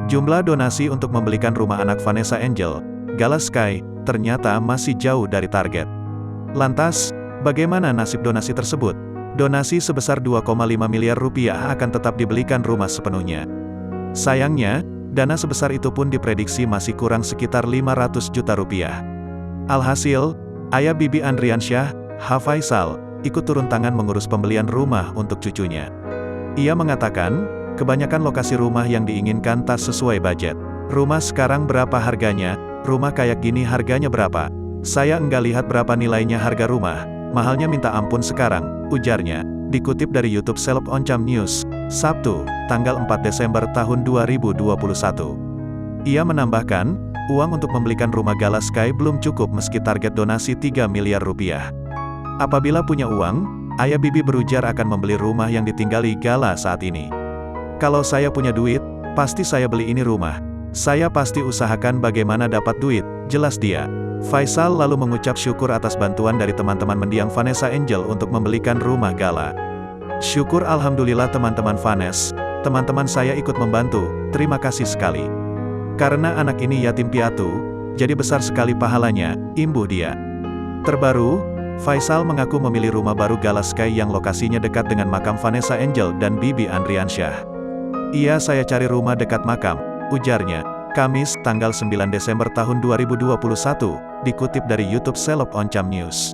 Jumlah donasi untuk membelikan rumah anak Vanessa Angel, Gala Sky, ternyata masih jauh dari target. Lantas, bagaimana nasib donasi tersebut? Donasi sebesar 2,5 miliar rupiah akan tetap dibelikan rumah sepenuhnya. Sayangnya, dana sebesar itu pun diprediksi masih kurang sekitar 500 juta rupiah. Alhasil, ayah Bibi Andriansyah, H. Faisal, ikut turun tangan mengurus pembelian rumah untuk cucunya. Ia mengatakan, kebanyakan lokasi rumah yang diinginkan tak sesuai budget. Rumah sekarang berapa harganya? Rumah kayak gini harganya berapa? Saya enggak lihat berapa nilainya harga rumah. Mahalnya minta ampun sekarang, ujarnya. Dikutip dari YouTube Seleb Oncam News, Sabtu, tanggal 4 Desember tahun 2021. Ia menambahkan, uang untuk membelikan rumah Gala Sky belum cukup meski target donasi 3 miliar rupiah. Apabila punya uang, ayah Bibi berujar akan membeli rumah yang ditinggali Gala saat ini. Kalau saya punya duit, pasti saya beli ini rumah. Saya pasti usahakan bagaimana dapat duit, jelas dia. Faisal lalu mengucap syukur atas bantuan dari teman-teman mendiang Vanessa Angel untuk membelikan rumah Gala. Syukur alhamdulillah teman-teman Vanes, teman-teman saya ikut membantu, terima kasih sekali. Karena anak ini yatim piatu, jadi besar sekali pahalanya, imbuh dia. Terbaru, Faisal mengaku memilih rumah baru Gala Sky yang lokasinya dekat dengan makam Vanessa Angel dan Bibi Andriansyah. Iya, saya cari rumah dekat makam, ujarnya. Kamis, tanggal 9 Desember tahun 2021, dikutip dari YouTube Seleb Oncam News.